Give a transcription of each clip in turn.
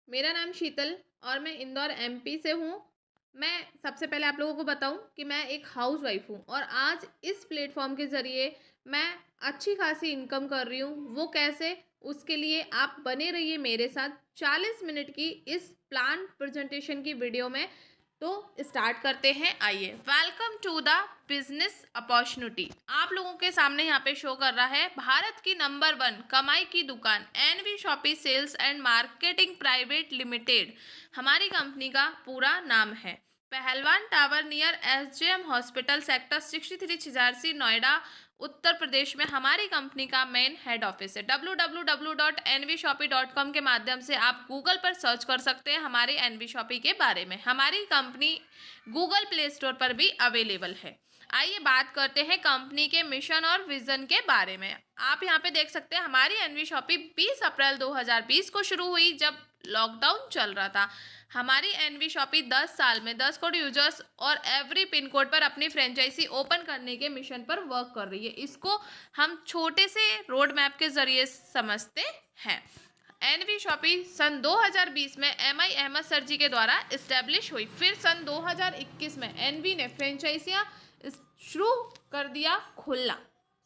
मेरा नाम शीतल और मैं इंदौर एमपी से हूँ। मैं सबसे पहले आप लोगों को बताऊँ कि मैं एक हाउसवाइफ हूँ और आज इस प्लेटफॉर्म के ज़रिए मैं अच्छी खासी इनकम कर रही हूँ। वो कैसे? उसके लिए आप बने रहिए मेरे साथ 40 मिनट की इस प्लान प्रेजेंटेशन की वीडियो में। तो स्टार्ट करते हैं, आइए। Welcome to the business opportunity. आप लोगों के सामने यहाँ पे शो कर रहा है भारत की नंबर 1 कमाई की दुकान NV shoppe sales and marketing private limited. हमारी कंपनी का पूरा नाम है। Pahalwan tower near SJM hospital sector 63 Chhijarsi Noida Uttar Pradesh में हमारी कंपनी का मेन हेड ऑफिस है। www.nvshopee.com के माध्यम से आप गूगल पर सर्च कर सकते हैं हमारे एनवी शॉपी के बारे में। हमारी कंपनी गूगल प्ले स्टोर पर भी अवेलेबल है। आइए बात करते हैं कंपनी के मिशन और विजन के बारे में। आप यहाँ पे देख सकते हैं हमारी एनवी शॉपी 20 अप्रैल 2020 को शुरू हुई जब लॉकडाउन चल रहा था। हमारी एनवी शॉपी 10 साल में 10 करोड़ यूजर्स और एवरी पिन कोड पर अपनी फ्रेंचाइजी ओपन करने के मिशन पर वर्क कर रही है। इसको हम छोटे से रोड मैप के जरिए समझते हैं। एनवी शॉपी सन 2020 में एमआई अहमद सर जी के द्वारा इस्टेब्लिश हुई। फिर सन 2021 में एनवी ने फ्रेंचाइजियाँ शुरू कर दिया खुलना।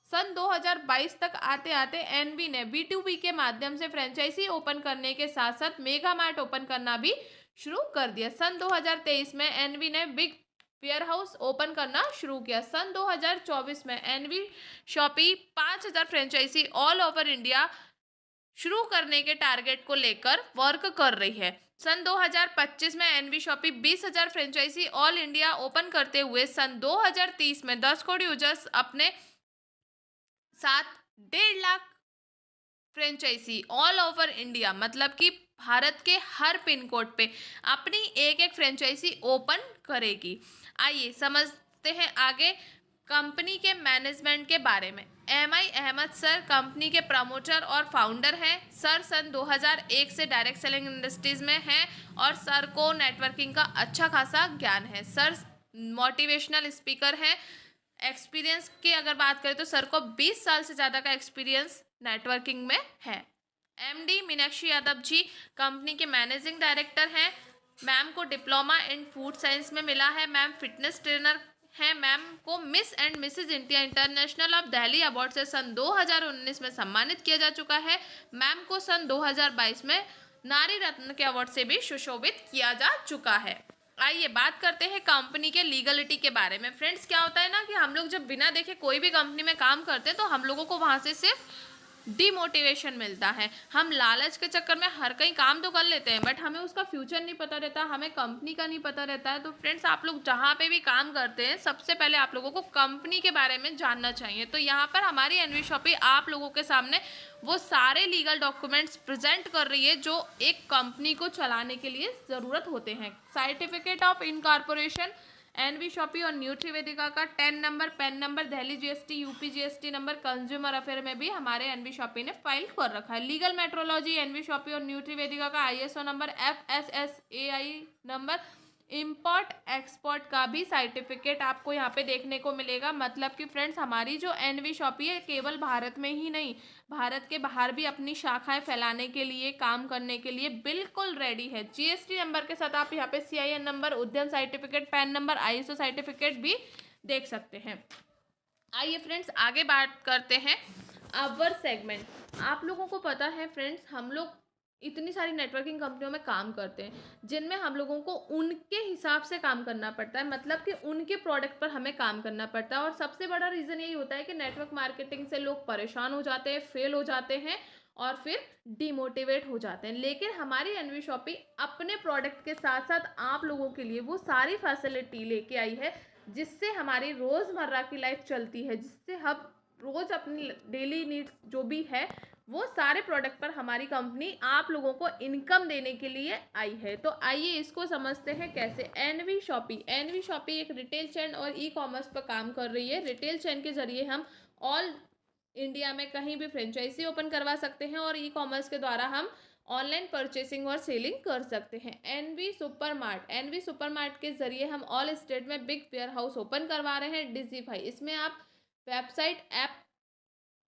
सन 2022 तक आते आते एनवी ने B2B के माध्यम से फ्रेंचाइजी ओपन करने के साथ साथ मेगा मार्ट ओपन करना भी शुरू कर दिया। सन 2023 में एनवी ने बिग वेयर हाउस ओपन करना शुरू किया। सन 2024 में NV shoppe 5000 franchisee all over India शुरू करने के टारगेट को लेकर वर्क कर रही है। सन 2025 में NV shoppe 20,000 franchisee all India open करते हुए सन 2030 में 10 करोड़ यूजर्स अपने साथ 1.5 lakh franchisee all over India मतलब कि भारत के हर पिन कोड पे अपनी एक एक फ्रेंचाइजी ओपन करेगी। आइए समझते हैं आगे कंपनी के मैनेजमेंट के बारे में। एमआई अहमद सर कंपनी के प्रमोटर और फाउंडर हैं। सर सन 2001 से डायरेक्ट सेलिंग इंडस्ट्रीज में हैं और सर को नेटवर्किंग का अच्छा खासा ज्ञान है। सर मोटिवेशनल स्पीकर हैं। एक्सपीरियंस की अगर बात करें तो सर को 20 साल से ज़्यादा का एक्सपीरियंस नेटवर्किंग में है। एमडी मीनाक्षी यादव जी कंपनी के मैनेजिंग डायरेक्टर हैं। मैम को डिप्लोमा इन फूड साइंस में मिला है। मैम फिटनेस ट्रेनर हैं। मैम को Miss and Mrs India International of Delhi award से सन 2019 में सम्मानित किया जा चुका है। मैम को सन 2022 में नारी रत्न के अवार्ड से भी सुशोभित किया जा चुका है। आइए बात करते हैं कंपनी के लीगलिटी के बारे में। फ्रेंड्स क्या होता है ना कि हम लोग जब बिना देखे कोई भी कंपनी में काम करते हैं तो हम लोगों को वहाँ से सिर्फ डिमोटिवेशन मिलता है। हम लालच के चक्कर में हर कहीं काम तो कर लेते हैं बट हमें उसका फ्यूचर नहीं पता रहता, हमें कंपनी का नहीं पता रहता है। तो फ्रेंड्स आप लोग जहाँ पे भी काम करते हैं सबसे पहले आप लोगों को कंपनी के बारे में जानना चाहिए। तो यहाँ पर हमारी एनवी शॉपी आप लोगों के सामने वो सारे लीगल डॉक्यूमेंट्स प्रेजेंट कर रही है जो एक कंपनी को चलाने के लिए ज़रूरत होते हैं। Certificate of incorporation NV shoppe और न्यूट्री वेदिका का 10 number, PAN number, Delhi GST, UP GST number, consumer affair में भी हमारे एनवी शॉपी ने फाइल कर रखा है। लीगल मेट्रोलॉजी एनवी शॉपी और न्यूट्री वेदिका का ISO number, FSSAI number, import export का भी सर्टिफिकेट आपको यहाँ पे देखने को मिलेगा। मतलब कि फ्रेंड्स हमारी जो एनवी शॉपी है केवल भारत में ही नहीं, भारत के बाहर भी अपनी शाखाएं फैलाने के लिए, काम करने के लिए बिल्कुल रेडी है। जीएसटी नंबर के साथ आप यहाँ पे CIN नंबर, उद्यम certificate, pan number, ISO certificate भी देख सकते हैं। आइए फ्रेंड्स आगे बात करते हैं अवर सेगमेंट। आप लोगों को पता है फ्रेंड्स हम लोग इतनी सारी नेटवर्किंग कंपनियों में काम करते हैं जिनमें हम लोगों को उनके हिसाब से काम करना पड़ता है, मतलब कि उनके प्रोडक्ट पर हमें काम करना पड़ता है। और सबसे बड़ा रीज़न यही होता है कि नेटवर्क मार्केटिंग से लोग परेशान हो जाते हैं, फेल हो जाते हैं और फिर डिमोटिवेट हो जाते हैं। लेकिन हमारी एनवी शॉपी अपने प्रोडक्ट के साथ साथ आप लोगों के लिए वो सारी फैसिलिटी लेके आई है जिससे हमारी रोज़मर्रा की लाइफ चलती है, जिससे हम रोज़ अपनी डेली नीड्स जो भी है वो सारे प्रोडक्ट पर हमारी कंपनी आप लोगों को इनकम देने के लिए आई है। तो आइए इसको समझते हैं कैसे। एनवी शॉपी एक रिटेल चेन और ई-कॉमर्स पर काम कर रही है। रिटेल चेन के जरिए हम ऑल इंडिया में कहीं भी फ्रेंचाइजी ओपन करवा सकते हैं और ई-कॉमर्स के द्वारा हम ऑनलाइन परचेसिंग और सेलिंग कर सकते हैं। एनवी सुपर मार्ट के जरिए हम ऑल स्टेट में बिग वेयर हाउस ओपन करवा रहे हैं। डिजीफाई, इसमें आप वेबसाइट, ऐप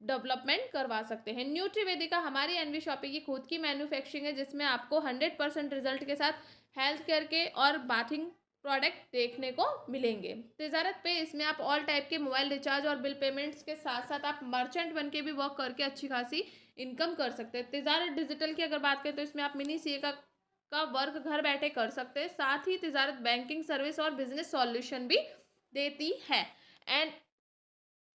डेवलपमेंट करवा सकते हैं। न्यूट्रीवेदिका हमारी एनवी शॉपी की खुद की मैन्युफैक्चरिंग है, जिसमें आपको 100% रिजल्ट के साथ हेल्थ केयर के और बाथिंग प्रोडक्ट देखने को मिलेंगे। तिजारत पे इसमें आप ऑल टाइप के मोबाइल रिचार्ज और बिल पेमेंट्स के साथ साथ आप मर्चेंट बन के भी वर्क करके अच्छी खासी इनकम कर सकते हैं। तिजारत डिजिटल की अगर बात करें तो इसमें आप मिनी सीए का वर्क घर बैठे कर सकते हैं। साथ ही तिजारत बैंकिंग सर्विस और बिजनेस सॉल्यूशन भी देती है। एंड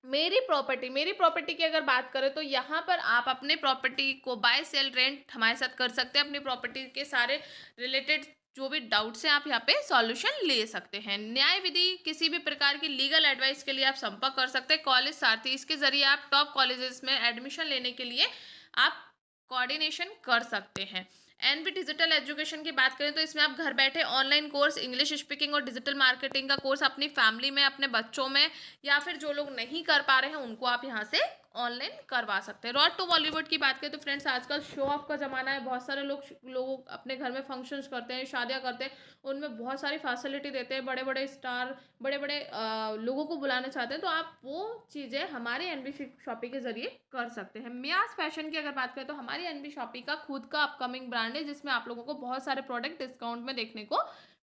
मेरी प्रॉपर्टी की अगर बात करें तो यहाँ पर आप अपने प्रॉपर्टी को बाय सेल रेंट हमारे साथ कर सकते हैं। अपनी प्रॉपर्टी के सारे रिलेटेड जो भी डाउट्स हैं आप यहाँ पे सॉल्यूशन ले सकते हैं। न्याय विधि किसी भी प्रकार की लीगल एडवाइस के लिए आप संपर्क कर सकते हैं कॉलेज सारथी। इसके जरिए आप टॉप कॉलेजेस में एडमिशन लेने के लिए आप कोऑर्डिनेशन कर सकते हैं। एनवी डिजिटल एजुकेशन की बात करें तो इसमें आप घर बैठे ऑनलाइन कोर्स इंग्लिश स्पीकिंग और डिजिटल मार्केटिंग का कोर्स अपनी फैमिली में, अपने बच्चों में, या फिर जो लोग नहीं कर पा रहे हैं उनको आप यहाँ से ऑनलाइन करवा सकते हैं। रॉड टू बॉलीवुड की बात करें तो फ्रेंड्स आजकल शो ऑफ का ज़माना है। बहुत सारे लोग अपने घर में फंक्शंस करते हैं, शादियाँ करते हैं, उनमें बहुत सारी फैसिलिटी देते हैं, बड़े बड़े स्टार, बड़े बड़े लोगों को बुलाना चाहते हैं, तो आप वो चीज़ें हमारी एनवी शॉपी के जरिए कर सकते हैं। मियाज फैशन की अगर बात करें तो हमारी एनवी शॉपी का खुद का अपकमिंग ब्रांड है, जिसमें आप लोगों को बहुत सारे प्रोडक्ट डिस्काउंट में देखने को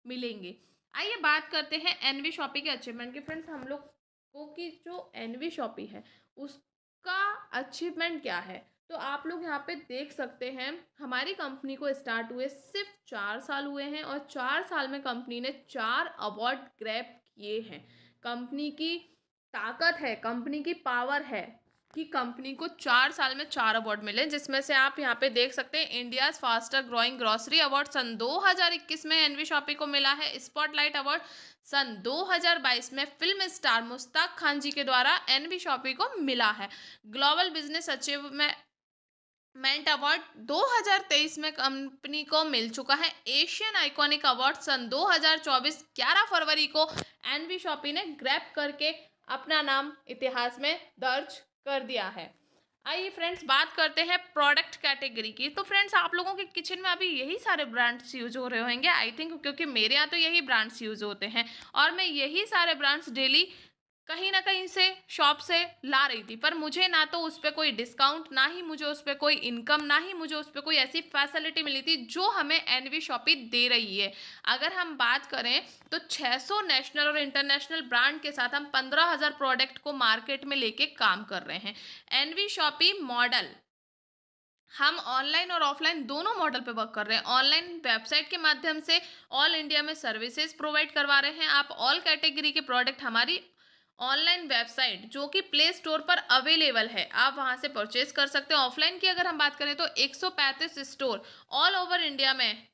मिलेंगे। आइए बात करते हैं एनवी शॉपी के अचीवमेंट की। फ्रेंड्स हम लोग की जो एनवी शॉपी है उसका अचीवमेंट क्या है, तो आप लोग यहाँ पे देख सकते हैं हमारी कंपनी को स्टार्ट हुए सिर्फ 4 साल हुए हैं और 4 साल में कंपनी ने 4 अवार्ड ग्रैब किए हैं। कंपनी की ताकत है, कंपनी की पावर है कि कंपनी को 4 साल में 4 अवार्ड मिले, जिसमें से आप यहाँ पे देख सकते हैं India's faster growing grocery award सन 2021 में एनवी शॉपी को मिला है। स्पॉटलाइट अवार्ड सन 2022 में फिल्म स्टार मुश्ताक खान जी के द्वारा एनवी शॉपी को मिला है। ग्लोबल बिजनेस अचीवमेंट अवार्ड 2023 में कंपनी को मिल चुका है। एशियन आइकॉनिक अवार्ड सन 2024 11 फरवरी को एनवी शॉपी ने ग्रैब करके अपना नाम इतिहास में दर्ज कर दिया है। आइए फ्रेंड्स बात करते हैं प्रोडक्ट कैटेगरी की। तो फ्रेंड्स आप लोगों के किचन में अभी यही सारे ब्रांड्स यूज हो रहे होंगे आई थिंक, क्योंकि मेरे यहाँ तो यही ब्रांड्स यूज होते हैं और मैं यही सारे ब्रांड्स डेली कहीं ना कहीं से शॉप से ला रही थी, पर मुझे ना तो उस पर कोई डिस्काउंट, ना ही मुझे उस पर कोई इनकम, ना ही मुझे उस पर कोई ऐसी फैसिलिटी मिली थी जो हमें एनवी शॉपी दे रही है। अगर हम बात करें तो 600 नेशनल और इंटरनेशनल ब्रांड के साथ हम 15,000 प्रोडक्ट को मार्केट में लेके काम कर रहे हैं। एनवी शॉपी मॉडल हम ऑनलाइन और ऑफलाइन दोनों मॉडल पे वर्क कर रहे हैं। ऑनलाइन वेबसाइट के माध्यम से ऑल इंडिया में सर्विसेज प्रोवाइड करवा रहे हैं। आप ऑल कैटेगरी के प्रोडक्ट हमारी ऑनलाइन वेबसाइट जो कि प्ले स्टोर पर अवेलेबल है, आप वहां से परचेज कर सकते हैं। ऑफलाइन की अगर हम बात करें तो 135 स्टोर ऑल ओवर इंडिया में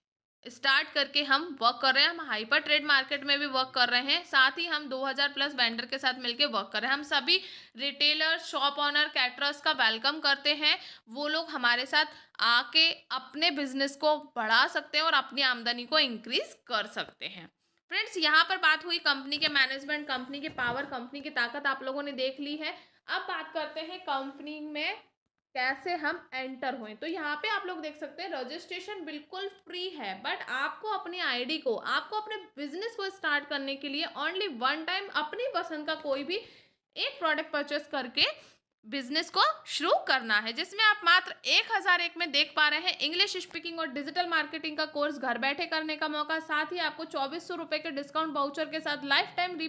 स्टार्ट करके हम वर्क कर रहे हैं। हम हाइपर ट्रेड मार्केट में भी वर्क कर रहे हैं, साथ ही हम 2000 प्लस वेंडर के साथ मिलकर वर्क कर रहे हैं। हम सभी रिटेलर, शॉप ऑनर, कैटरर्स का वेलकम करते हैं। वो लोग हमारे साथ आके अपने बिजनेस को बढ़ा सकते हैं और अपनी आमदनी को इंक्रीज कर सकते हैं। फ्रेंड्स यहाँ पर बात हुई कंपनी के मैनेजमेंट, कंपनी के पावर, कंपनी की ताकत आप लोगों ने देख ली है। अब बात करते हैं कंपनी में कैसे हम एंटर हुए। तो यहाँ पे आप लोग देख सकते हैं रजिस्ट्रेशन बिल्कुल फ्री है, बट आपको अपनी आईडी को, आपको अपने बिजनेस को स्टार्ट करने के लिए ओनली वन टाइम अपनी पसंद का कोई भी एक प्रोडक्ट परचेस करके बिजनेस को शुरू करना है, जिसमें आप मात्र 1001 में देख पा रहे हैं इंग्लिश स्पीकिंग और डिजिटल मार्केटिंग का कोर्स घर बैठे करने का मौका। साथ ही आपको 2400 रुपये के डिस्काउंट वाउचर के साथ लाइफ टाइम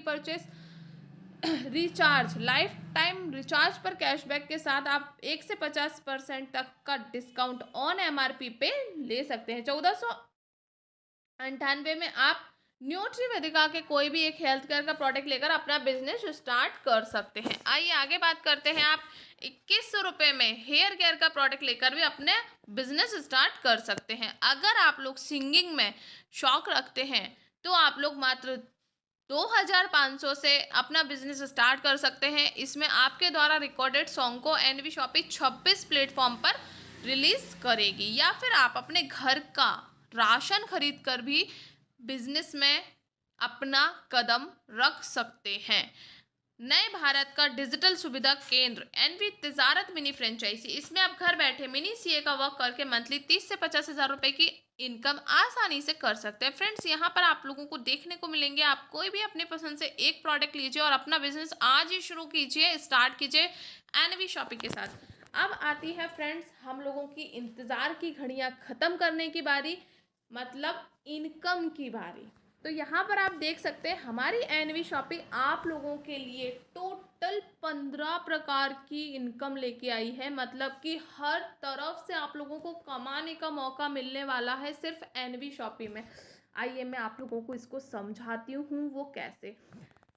रिचार्ज पर कैशबैक के साथ आप 1 से 50% तक का डिस्काउंट ऑन MRP पे ले सकते हैं। 1498 में आप न्यूट्रीवेदिका के कोई भी एक हेल्थ केयर का प्रोडक्ट लेकर अपना बिजनेस स्टार्ट कर सकते हैं। आइए आगे बात करते हैं, आप 2100 रुपये में हेयर केयर का प्रोडक्ट लेकर भी अपने बिजनेस स्टार्ट कर सकते हैं। अगर आप लोग सिंगिंग में शौक रखते हैं तो आप लोग मात्र 2500 से अपना बिजनेस स्टार्ट कर सकते हैं। इसमें आपके द्वारा रिकॉर्डेड सॉन्ग को एनवी शॉपी 26 प्लेटफॉर्म पर रिलीज करेगी, या फिर आप अपने घर का राशन खरीद कर भी बिजनेस में अपना कदम रख सकते हैं। नए भारत का डिजिटल सुविधा केंद्र एनवी तिजारत मिनी फ्रेंचाइजी। इसमें आप घर बैठे मिनी सीए का वर्क करके मंथली 30 से 50 हजार रुपए की इनकम आसानी से कर सकते हैं। फ्रेंड्स, यहाँ पर आप लोगों को देखने को मिलेंगे, आप कोई भी अपने पसंद से एक प्रोडक्ट लीजिए और अपना बिजनेस आज ही शुरू कीजिए, स्टार्ट कीजिए एनवी शॉपिंग के साथ। अब आती है फ्रेंड्स हम लोगों की इंतजार की घड़ियां खत्म करने की बारी, मतलब इनकम की बारी। तो यहाँ पर आप देख सकते हैं हमारी एनवी शॉपिंग आप लोगों के लिए टोटल 15 प्रकार की इनकम लेके आई है, मतलब कि हर तरफ से आप लोगों को कमाने का मौका मिलने वाला है सिर्फ एनवी शॉपिंग में। आइए मैं आप लोगों को इसको समझाती हूँ वो कैसे।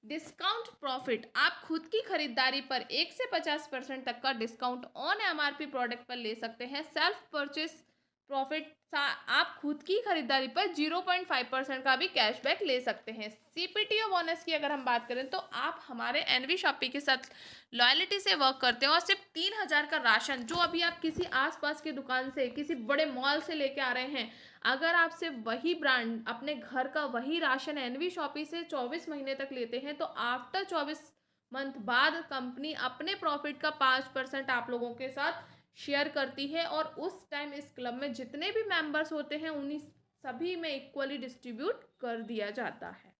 डिस्काउंट प्रॉफिट, आप खुद की खरीदारी पर 1 से 50% तक का डिस्काउंट ऑन एमआरपी प्रोडक्ट पर ले सकते हैं। सेल्फ परचेस प्रॉफिट, आप खुद की खरीदारी पर 0.5% का भी कैशबैक ले सकते हैं। सीपीटीओ बोनस की अगर हम बात करें तो आप हमारे एनवी शॉपिंग के साथ लॉयल्टी से वर्क करते हैं और सिर्फ 3 हजार का राशन जो अभी आप किसी आसपास की दुकान से, किसी बड़े मॉल से लेके आ रहे हैं, अगर आप सिर्फ वही ब्रांड अपने घर का वही राशन एनवी शॉपिंग से 24 महीने तक लेते हैं तो आफ्टर 24 मंथ बाद कंपनी अपने प्रॉफिट का 5% आप लोगों के साथ शेयर करती है और उस टाइम इस क्लब में जितने भी मेंबर्स होते हैं उन्हीं सभी में इक्वली डिस्ट्रीब्यूट कर दिया जाता है।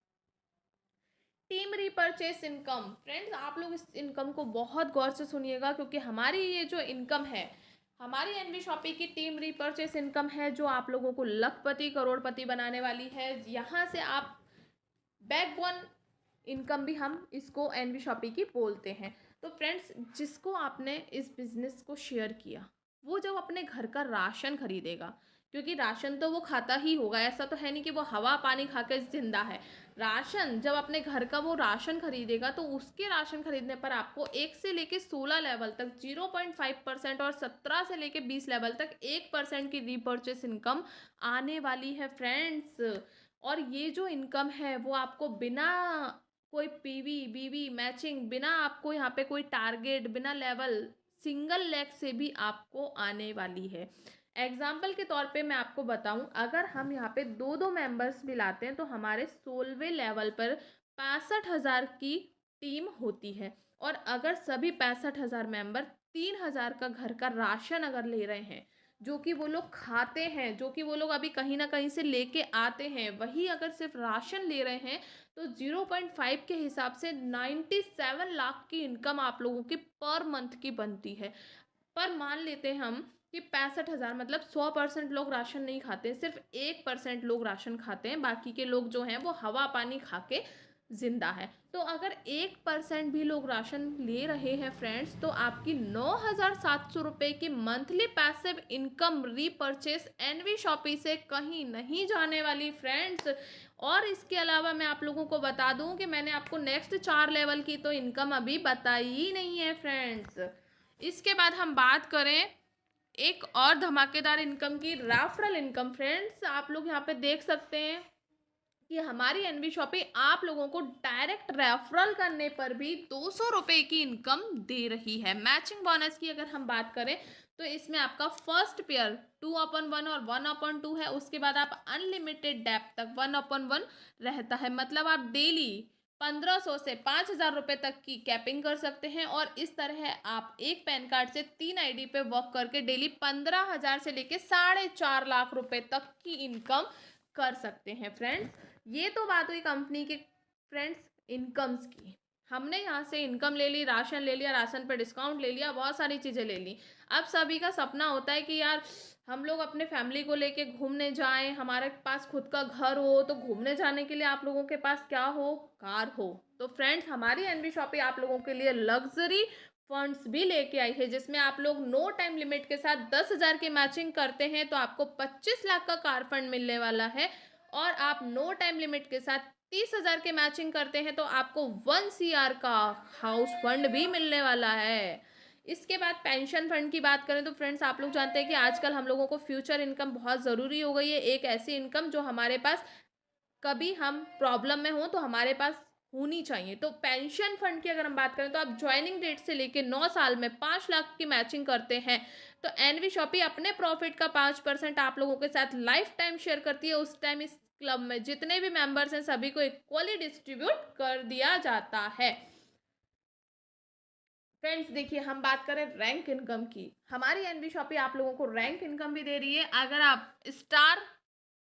टीम रीपर्चेस इनकम, फ्रेंड्स आप लोग इस इनकम को बहुत गौर से सुनिएगा क्योंकि हमारी ये जो इनकम है, हमारी एनवी शॉपिंग की टीम रीपर्चेस इनकम है जो आप लोगों को लखपति करोड़पति बनाने वाली है। यहाँ से आप बैकबोन इनकम भी हम इसको एनवी शॉपिंग की बोलते हैं। तो फ्रेंड्स, जिसको आपने इस बिज़नेस को शेयर किया वो जब अपने घर का राशन खरीदेगा, क्योंकि राशन तो वो खाता ही होगा, ऐसा तो है नहीं कि वो हवा पानी खा के जिंदा है। राशन जब अपने घर का वो राशन खरीदेगा तो उसके राशन खरीदने पर आपको 1 से लेके 16 लेवल तक 0.5% और 17 से लेके 20 लेवल तक 1% की रीपर्चेस इनकम आने वाली है फ्रेंड्स। और ये जो इनकम है वो आपको बिना कोई पीवी बीवी मैचिंग, बिना आपको यहाँ पे कोई टारगेट, बिना लेवल, सिंगल लेग से भी आपको आने वाली है। एग्जाम्पल के तौर पे मैं आपको बताऊं, अगर हम यहाँ पे दो दो मेंबर्स मिलाते हैं तो हमारे 16वें लेवल पर 65 हजार की टीम होती है। और अगर सभी 65 हजार मेंबर 3 हजार का घर का राशन अगर ले रहे हैं जो कि वो लोग खाते हैं, जो कि वो लोग अभी कहीं ना कहीं से लेके आते हैं, वही अगर सिर्फ राशन ले रहे हैं तो 0.5 के हिसाब से 97 लाख की इनकम आप लोगों की पर मंथ की बनती है। पर मान लेते हैं हम कि 65 हजार, मतलब 100% लोग राशन नहीं खाते, सिर्फ 1% लोग राशन खाते हैं, बाकी के लोग जो हैं वो हवा पानी खा के जिंदा है। तो अगर 1% भी लोग राशन ले रहे हैं फ्रेंड्स तो आपकी 9,700 रुपये की monthly passive income repurchase NV shopping से कहीं नहीं जाने वाली फ्रेंड्स। और इसके अलावा मैं आप लोगों को बता दूं कि मैंने आपको नेक्स्ट 4 लेवल की तो इनकम अभी बताई ही नहीं है फ्रेंड्स। इसके बाद हम बात करें एक और धमाकेदार इनकम की, रेफरल इनकम। फ्रेंड्स आप लोग यहाँ पे देख सकते हैं कि हमारी एनवी शॉपिंग आप लोगों को डायरेक्ट रेफरल करने पर भी 200 रुपये की इनकम दे रही है। मैचिंग बोनस की अगर हम बात करें तो इसमें आपका फर्स्ट पेयर 2/1 और 1/2 है, उसके बाद आप अनलिमिटेड डेप्थ तक 1/1 रहता है, मतलब आप डेली 1500 से 5000 रुपये तक की कैपिंग कर सकते हैं। और इस तरह आप एक पैन कार्ड से 3 आईडी पे वर्क करके डेली 15 हजार से लेके 4.5 लाख रुपए तक की इनकम कर सकते हैं फ्रेंड्स। ये तो बात हुई कंपनी के फ्रेंड्स इनकम्स की। हमने यहाँ से इनकम ले ली, राशन ले लिया, राशन पे डिस्काउंट ले लिया, बहुत सारी चीज़ें ले ली। अब सभी का सपना होता है कि यार हम लोग अपने फैमिली को लेके घूमने जाएं, हमारे पास खुद का घर हो। तो घूमने जाने के लिए आप लोगों के पास क्या हो? कार हो। तो फ्रेंड्स हमारी एनवी शॉपिंग आप लोगों के लिए लग्जरी फंड्स भी लेके आई है, जिसमें आप लोग नो टाइम लिमिट के साथ 10 हजार की मैचिंग करते हैं तो आपको 25 लाख का कार फंड मिलने वाला है। और आप नो टाइम लिमिट के साथ 30 हजार के मैचिंग करते हैं तो आपको 1 CR का हाउस फंड भी मिलने वाला है। इसके बाद पेंशन फंड की बात करें तो फ्रेंड्स आप लोग जानते हैं कि आजकल हम लोगों को फ्यूचर इनकम बहुत ज़रूरी हो गई है। एक ऐसी इनकम जो हमारे पास कभी हम प्रॉब्लम में हो तो हमारे पास होनी चाहिए। तो पेंशन फंड की अगर हम बात करें तो आप ज्वाइनिंग डेट से लेके 9 साल में 5 लाख की मैचिंग करते हैं तो एनवी शॉपिंग अपने प्रॉफिट का 5% आप लोगों के साथ लाइफ टाइम शेयर करती है। उस टाइम इस क्लब में जितने भी मेंबर्स हैं सभी को इक्वली डिस्ट्रीब्यूट कर दिया जाता है। फ्रेंड्स देखिए, हम बात करें रैंक इनकम की। हमारी एनबी शॉपी आप लोगों को रैंक इनकम भी दे रही है। अगर आप स्टार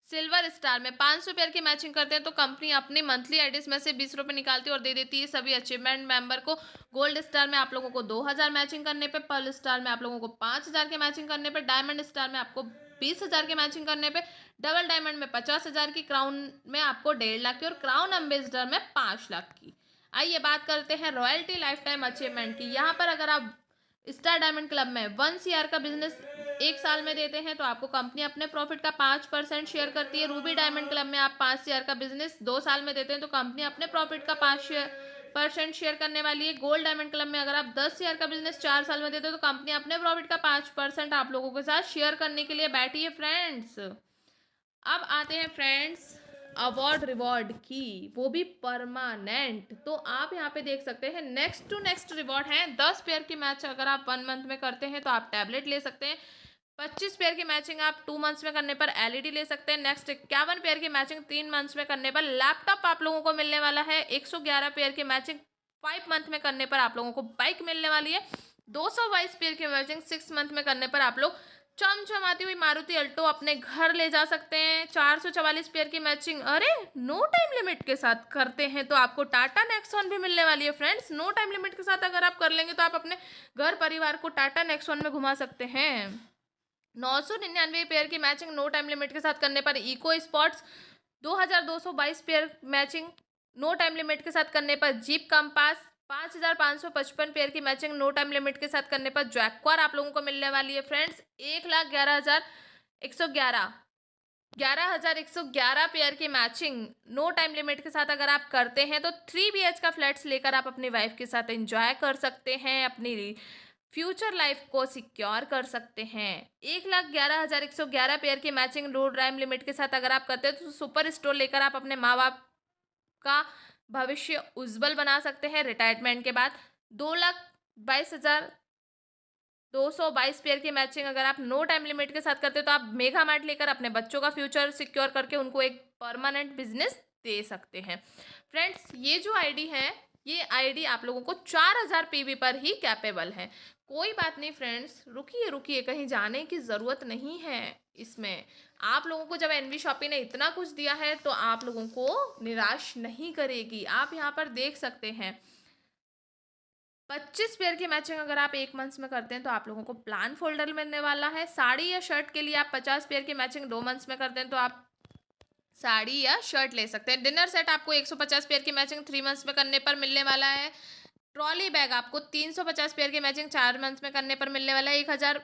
सिल्वर स्टार में 500 पेयर की मैचिंग करते हैं तो कंपनी अपनी मंथली एडिस में से 20 रुपये निकालती है और दे देती है सभी अचीवमेंट मेंबर को। गोल्ड स्टार में आप लोगों को 2000 मैचिंग करने पे, पर्ल स्टार में आप लोगों को 5000 के मैचिंग करने पे, डायमंड स्टार में आपको 20,000 के मैचिंग करने पे, डबल डायमंड में 50,000 की, क्राउन में आपको 1.5 लाख की और क्राउन एम्बेसडर में 5 लाख की। आइए बात करते हैं रॉयल्टी लाइफ टाइम अचीवमेंट की। यहाँ पर अगर आप स्टार डायमंड क्लब में 1 CR का बिजनेस 1 साल में देते हैं तो आपको कंपनी अपने प्रॉफिट का 5% शेयर करती है। रूबी डायमंड क्लब में आप 5 CR का बिजनेस 2 साल में देते हैं तो कंपनी अपने प्रॉफिट का 5% शेयर करने वाली है। गोल्ड डायमंड क्लब में अगर आप 10 CR का बिजनेस 4 साल में देते हैं तो कंपनी अपने प्रॉफिट का 5% आप लोगों के साथ शेयर करने के लिए बैठी है फ्रेंड्स। अब आते हैं फ्रेंड्स अवार्ड रिवॉर्ड की, वो भी परमानेंट। तो आप यहाँ पे देख सकते हैं नेक्स्ट टू नेक्स्ट रिवॉर्ड है। 10 पेयर की मैच अगर आप 1 मंथ में करते हैं तो आप टैबलेट ले सकते हैं। 25 पेयर की मैचिंग आप 2 मंथ्स में करने पर एलईडी ले सकते हैं। नेक्स्ट 51 पेयर की मैचिंग 3 मंथ्स में करने पर लैपटॉप आप लोगों को मिलने वाला है। 111 पेयर की मैचिंग 5 मंथ में करने पर आप लोगों को बाइक मिलने वाली है। 222 पेयर की मैचिंग 6 मंथ में करने पर आप लोग चमचमाती हुई मारुति अल्टो अपने घर ले जा सकते हैं। 444 पेयर की मैचिंग अरे नो टाइम लिमिट के साथ करते हैं तो आपको टाटा नेक्सॉन भी मिलने वाली है फ्रेंड्स। नो टाइम लिमिट के साथ अगर आप कर लेंगे तो आप अपने घर परिवार को टाटा नेक्सॉन में घुमा सकते हैं। 999 पेयर की मैचिंग नो टाइम लिमिट के साथ करने पर Eco Sports, 2222 pair matching no time limit के साथ करने पर जीप कंपास, 5555 पेयर की मैचिंग नो टाइम लिमिट के साथ करने पर जैक्वार आप लोगों को मिलने वाली है फ्रेंड्स। 1,11,111 11,111 पेयर की मैचिंग नो टाइम लिमिट के साथ अगर आप करते हैं तो 3 BH का फ्लैट्स लेकर आप अपनी वाइफ के साथ एंजॉय कर सकते हैं, अपनी फ्यूचर लाइफ को सिक्योर कर सकते हैं। 1,11,111 पेयर की मैचिंग नो टाइम लिमिट के साथ अगर आप करते हैं तो सुपर स्टोर लेकर आप अपने माँ बाप का भविष्य उज्जवल बना सकते हैं रिटायरमेंट के बाद। 2,22,222 पेयर की मैचिंग अगर आप नो टाइम लिमिट के साथ करते हैं तो आप मेगा मार्ट लेकर अपने बच्चों का फ्यूचर सिक्योर करके उनको एक परमानेंट बिजनेस दे सकते हैं। फ्रेंड्स ये जो आईडी है, ये आईडी आप लोगों को 4,000 पीवी पर ही कैपेबल है। कोई बात नहीं फ्रेंड्स, रुकिए रुकिए, कहीं जाने की ज़रूरत नहीं है। इसमें आप लोगों को जब एनवी शॉपी ने इतना कुछ दिया है तो आप लोगों को निराश नहीं करेगी। आप यहाँ पर देख सकते हैं 25 पेयर की मैचिंग अगर आप 1 मंथ में करते हैं तो आप लोगों को प्लान फोल्डर मिलने वाला है। साड़ी या शर्ट के लिए आप 50 पेयर की मैचिंग 2 मंथ्स में करते हैं तो आप साड़ी या शर्ट ले सकते हैं। डिनर सेट आपको 150 पेयर की मैचिंग 3 मंथ्स में करने पर मिलने वाला है। ट्रॉली बैग आपको 350 पेयर की मैचिंग 4 मंथ में करने पर मिलने वाला है। 1,000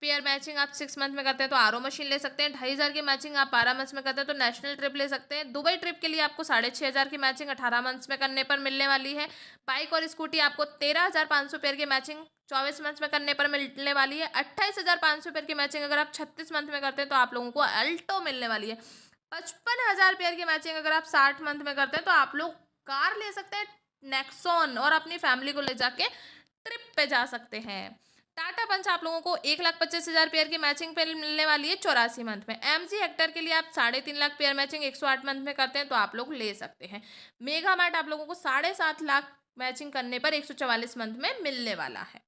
पेयर मैचिंग आप 6 मंथ में करते हैं तो आरओ मशीन ले सकते हैं। 2,500 की मैचिंग आप 12 मंथ्स में करते हैं तो नेशनल ट्रिप ले सकते हैं। दुबई ट्रिप के लिए आपको 6,500 की मैचिंग 18 मंथ्स में करने पर मिलने वाली है। बाइक और स्कूटी आपको 13,500 पेयर की मैचिंग 24 मंथ्स में करने पर मिलने वाली है। 28,500 पेयर की मैचिंग अगर आप 36 मंथ में करते हैं तो आप लोगों को अल्टो मिलने वाली है। 55,000 पेयर की मैचिंग अगर आप 60 मंथ में करते हैं तो आप लोग कार ले सकते हैं नेक्सॉन और अपनी फैमिली को ले जाके ट्रिप पे जा सकते हैं। टाटा पंच आप लोगों को 1,25,000 पेयर की मैचिंग पे मिलने वाली है 84 मंथ में। एमजी हेक्टर के लिए आप 3.5 लाख पेयर मैचिंग 108 मंथ में करते हैं तो आप लोग ले सकते हैं। मेगा मार्ट आप लोगों को 7.5 लाख मैचिंग करने पर 144 मंथ में मिलने वाला है।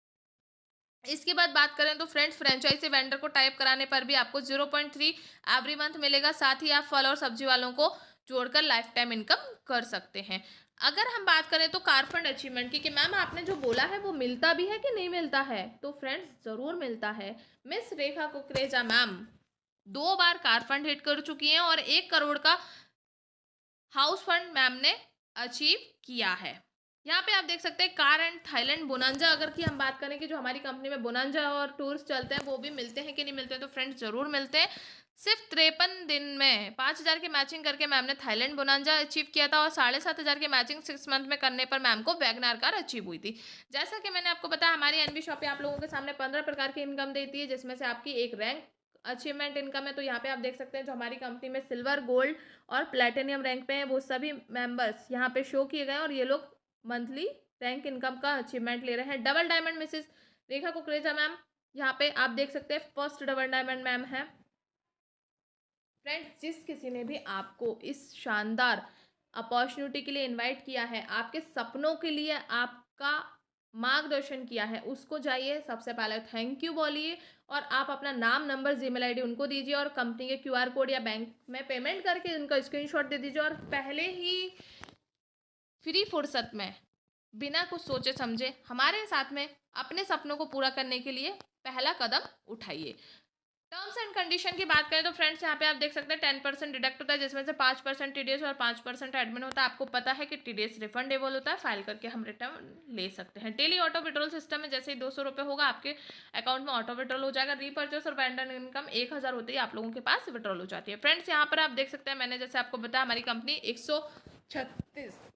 इसके बाद बात करें तो फ्रेंड्स फ्रेंचाइजी वेंडर को टाइप कराने पर भी आपको 0.3 एवरी मंथ मिलेगा। साथ ही आप फल और सब्जी वालों को जोड़कर लाइफ टाइम इनकम कर सकते हैं। अगर हम बात करें तो कार फंड अचीवमेंट की कि मैम आपने जो बोला है वो मिलता भी है कि नहीं मिलता है, तो फ्रेंड्स ज़रूर मिलता है। मिस रेखा कुकरेजा मैम 2 बार कार फंड हिट कर चुकी हैं और 1 करोड़ का हाउस फंड मैम ने अचीव किया है। यहाँ पे आप देख सकते हैं कार एंड थाईलैंड बोनांजा अगर की हम बात करें कि जो हमारी कंपनी में बोनांजा और टूर्स चलते हैं वो भी मिलते हैं कि नहीं मिलते हैं, तो फ्रेंड्स ज़रूर मिलते हैं। सिर्फ 53 दिन में 5,000 की मैचिंग करके मैम ने थाईलैंड बोनांजा अचीव किया था और 7,500 की मैचिंग 6 मंथ में करने पर मैम को वैगनार कार अचीव हुई थी। जैसा कि मैंने आपको बताया हमारी एनबी शॉप आप लोगों के सामने 15 प्रकार की इनकम देती है जिसमें से आपकी एक रैंक अचीवमेंट इनकम है। तो यहाँ पे आप देख सकते हैं जो हमारी कंपनी में सिल्वर, गोल्ड और प्लेटिनियम रैंक पे हैं वो सभी मेंबर्स यहाँ पे शो किए गए हैं और ये लोग मंथली रैंक इनकम का अचीवमेंट ले रहे हैं। डबल डायमंड मिसेस रेखा कुकरेजा मैम यहाँ पे आप देख सकते हैं फर्स्ट डबल डायमंड मैम है। फ्रेंड्स जिस किसी ने भी आपको इस शानदार अपॉर्चुनिटी के लिए इनवाइट किया है, आपके सपनों के लिए आपका मार्गदर्शन किया है उसको जाइए, सबसे पहले थैंक यू बोलिए और आप अपना नाम, नंबर, जीमेल आईडी उनको दीजिए और कंपनी के क्यूआर कोड या बैंक में पेमेंट करके उनका स्क्रीनशॉट दे दीजिए और पहले ही फ्री फुर्सत में बिना कुछ सोचे समझे हमारे साथ में अपने सपनों को पूरा करने के लिए पहला कदम उठाइए। टर्म्स एंड कंडीशन की बात करें तो फ्रेंड्स यहाँ पे आप देख सकते हैं 10% डिडक्ट होता है, जिसमें से 5% टीडीएस और 5% एडमिन होता है। आपको पता है कि टीडीएस रिफंडेबल होता है, फाइल करके हम रिटर्न ले सकते हैं। डेली ऑटो विड्रॉल सिस्टम में जैसे ही 200 रुपये होगा आपके अकाउंट में ऑटो विड्रॉल हो जाएगा। रीपर्चेस और वेंडर इनकम 1000 होती है, आप लोगों के पास विड्रॉल हो जाती है। फ्रेंड्स यहाँ पर आप देख सकते हैं, मैंने जैसे आपको बताया हमारी कंपनी 136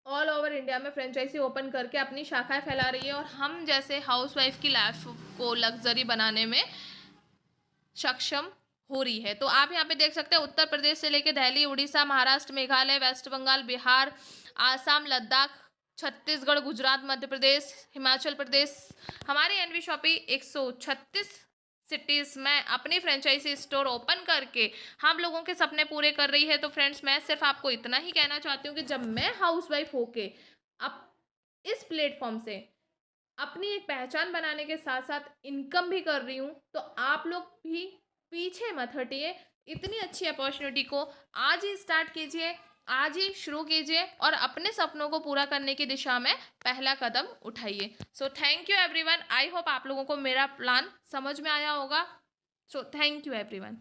ऑल ओवर इंडिया में फ्रेंचाइजी ओपन करके अपनी शाखाएं फैला रही है और हम जैसे हाउसवाइफ की लाइफ को लग्जरी बनाने में सक्षम हो रही है। तो आप यहाँ पे देख सकते हैं उत्तर प्रदेश से लेकर दिल्ली, उड़ीसा, महाराष्ट्र, मेघालय, वेस्ट बंगाल, बिहार, आसाम, लद्दाख, छत्तीसगढ़, गुजरात, मध्य प्रदेश, हिमाचल प्रदेश, हमारी एनवी शॉपी 136 सिटीज़ में अपनी फ्रेंचाइजी स्टोर ओपन करके हम लोगों के सपने पूरे कर रही है। तो फ्रेंड्स मैं सिर्फ आपको इतना ही कहना चाहती हूँ कि जब मैं हाउसवाइफ होके अब इस प्लेटफॉर्म से अपनी एक पहचान बनाने के साथ साथ इनकम भी कर रही हूँ, तो आप लोग भी पीछे मत हटिए। इतनी अच्छी अपॉर्चुनिटी को आज ही स्टार्ट कीजिए, आज ही शुरू कीजिए और अपने सपनों को पूरा करने की दिशा में पहला कदम उठाइए। So thank you everyone. I hope आप लोगों को मेरा प्लान समझ में आया होगा। So thank you everyone.